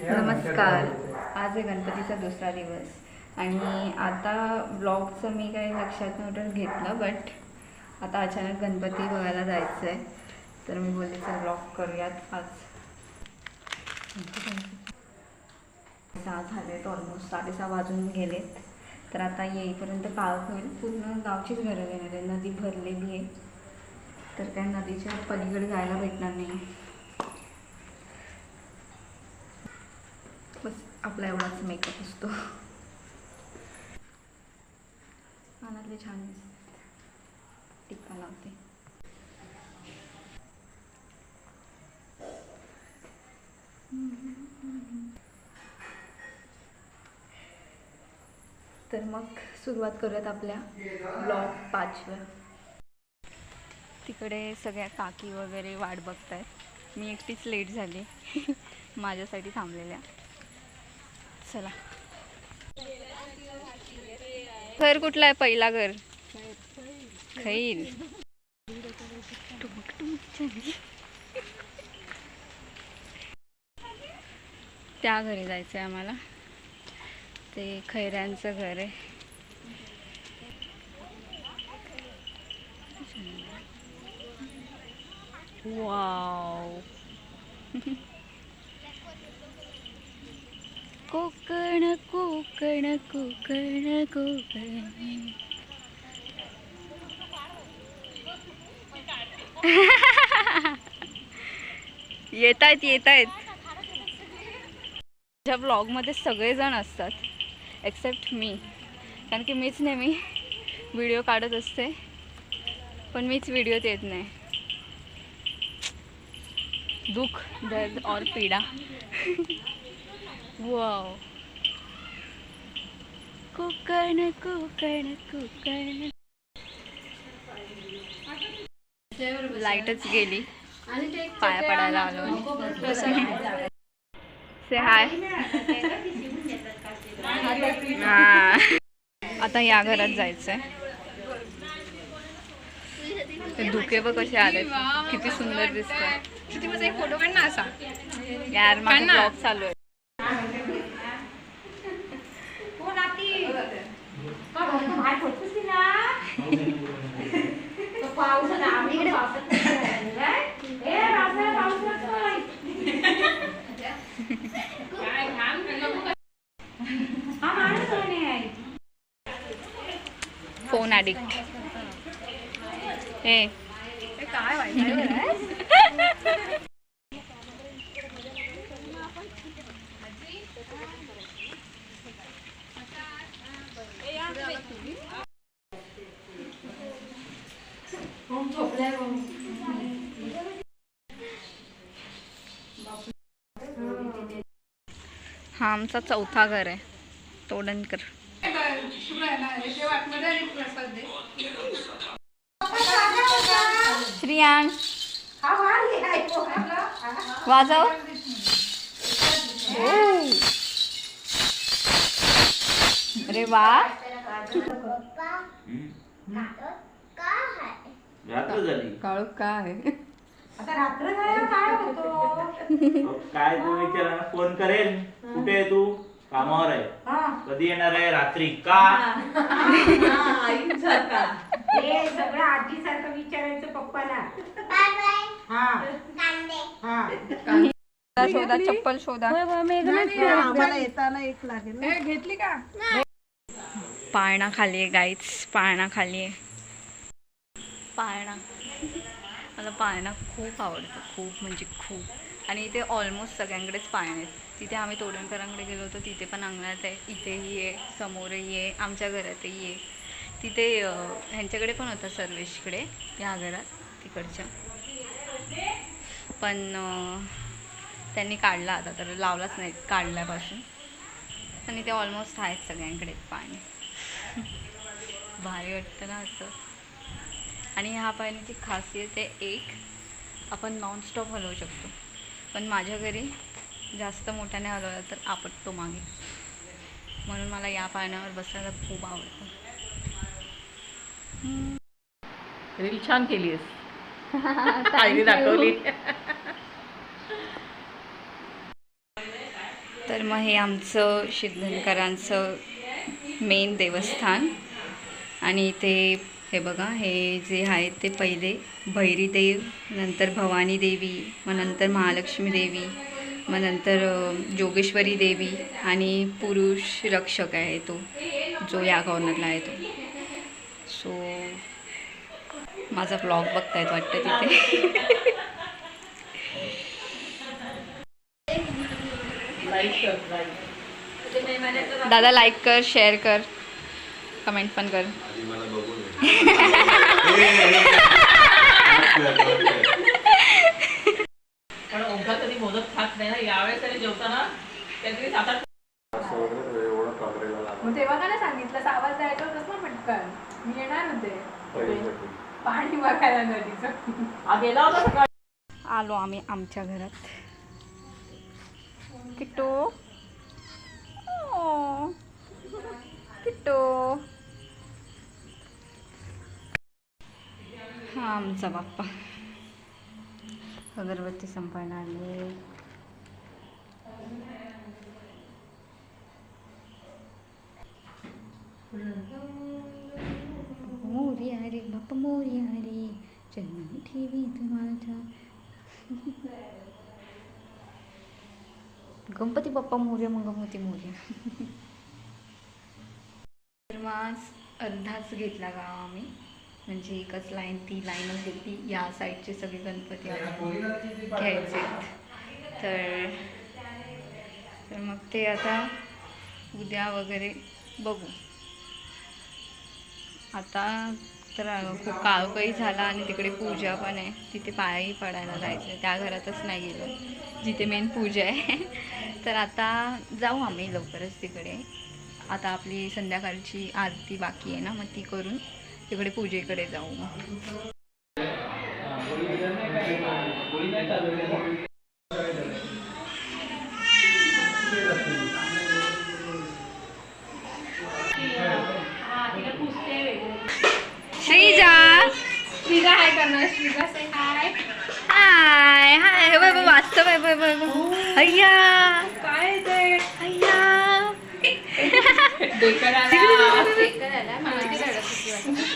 नमस्कार. आज आहे गणपतीचा दुसरा दिवस आणि आता ब्लॉगचं मी काही लक्षात नव्हतं घेतलं, बट आता अचानक गणपती बघायला जायचं आहे, तर मी बोलले चल ब्लॉग करूयात आज. 6 झालेत, ऑलमोस्ट 6:30 वाजून गेलेत. तर आता येईपर्यंत काळ होईल. पूर्ण गावचीच घरं येणार आहे, नदी भरलेली आहे, तर काय नदीच्या पलीकडे जायला भेटणार नाही. बस आपला एवढाच मेकअप असतो. मनातले छान दिसतात, टिक्का लावते. तर मग सुरुवात करूयात आपल्या ब्लॉग 5व्या. तिकडे सगळ्या काकी वगैरे वाट बघतायत. मी एकटीच लेट झाली माझ्यासाठी थांबलेल्या. चला. घर कुठला आहे? पहिला घर खैर. त्या घरी जायचं आहे आम्हाला. ते खैऱ्यांचं घर आहे. वाव. कोकण कोकण कोकण कोकण. येत आहेत. माझ्या ब्लॉगमध्ये सगळेजण असतात एक्सेप्ट मी, कारण की मीच नेहमी व्हिडिओ काढत असते, पण मीच व्हिडिओत येत नाही. दुःख, दर्द और पीडा. वाव. कोकण कोकण कोकण. लाईटच गेली, पाया पडायला आलो. से हाय. हा, आता या घरात जायचंय. धुके बघ कसे आले, किती सुंदर दिसतात. किती मजा. एक फोटो काढ ना असा. यार माझा ब्लॉग चालू आहे. Phone addict. हे काय हा आमचा चौथा घर आहे. तोडणकर. श्रियांश वाजव. अरे वा. रात्र झाली. काळू काय आता रात्र झाल्यावर काय होतो? काय तू विचार, फोन करेल. कुठे आहे तू? कामावर आहे. कधी येणार आहे? रात्री का? हे सगळं आजी सारखं विचारायचं पप्पाला. शोधा, चप्पल शोधा. आम्हाला येताना एक लागेल. घेतली का? पाळणा खाली आहे गाईच, पाळणा खाली आहे. पाळणा, मला पाळणा खूप आवडतं, खूप म्हणजे खूप. आणि इथे ऑलमोस्ट सगळ्यांकडेच पाळणे आहेत. तिथे आम्ही तोडणकरांकडे गेलो होतो, तिथे पण अंगणात आहे, इथेही आहे, समोरही आहे, आमच्या घरातही आहे. तिथे ह्यांच्याकडे पण होता, सर्वेशकडे, ह्या घरात तिकडच्या, पण त्यांनी काढला आता, तर लावलाच नाही काढल्यापासून. आणि ते ऑलमोस्ट आहेत सगळ्यांकडे पाणी. भारी वाटतं ना असं. आणि ह्या पाण्याची खासियत आहे एक, आपण नॉनस्टॉप हलवू शकतो. पण माझ्या घरी जास्त मोठ्याने हलवलं तर आपटतो मागे, म्हणून मला या पाण्यावर बसायला खूप आवडतं. रील छान केली आहेस. दाखवली. तर मग हे आमचं सिद्धंकरांचं मेन देवस्थान. आणि इथे हे बघा, हे जे आहेत ते पहिले भैरीदेव, नंतर भवानी देवी, मग नंतर महालक्ष्मी देवी, मग नंतर जोगेश्वरी देवी आणि पुरुष रक्षक आहे तो, जो या कॉर्नरला आहे तो. सो माझा ब्लॉग बघतायत वाटतं तिथे. दादा लाईक कर, शेअर कर, कमेंट पण कर. पण ओंकार कधी मोदक खात नाही ना, यावेळेस तरी जेवताना काहीतरी सात-आठ. मग तेव्हा का नाही सांगितलं, आवाज द्यायचा होतास ना पटकन, मी येणार होते पाणी बघायला नदीचं. हा गेला होता सकाळी. आलो आम्ही आमच्या घरात. किट्टू, ओ, किट्टू. हा आमचा बाप्पा. अगरबत्ती संपायला आले. मोरया रे बाप्पा मोरया रे, जन्म ठेवी माझा. गणपती बाप्पा मोरया, मग गणपती मोरया. तर मग अर्धाच घेतला गाव आम्ही, म्हणजे एकच लाईन, ती लाईनच घेतली. या साईडचे सगळे गणपती घ्यायचे. तर मग ते आता उद्या वगैरे बघू. आता तर खूप काळोखही झाला आणि तिकडे पूजा पण आहे, तिथे पायही पडायला जायचं. त्या घरातच नाही गेलो जिथे मेन पूजा आहे. तर आता जाऊ आम्ही लवकरच तिकडे. आता आपली संध्याकाळची आरती बाकी आहे ना, मग ती करून तिकडे पूजेकडे जाऊ. श्रीजा, श्रीजा हाय करणार, श्रीजा से हाय. हाय हाय. बाय वाचतो. बाय. अय्या काय ते अय्या. डेकर आला, डेकर आला. मला किती रडत होती वाटतं.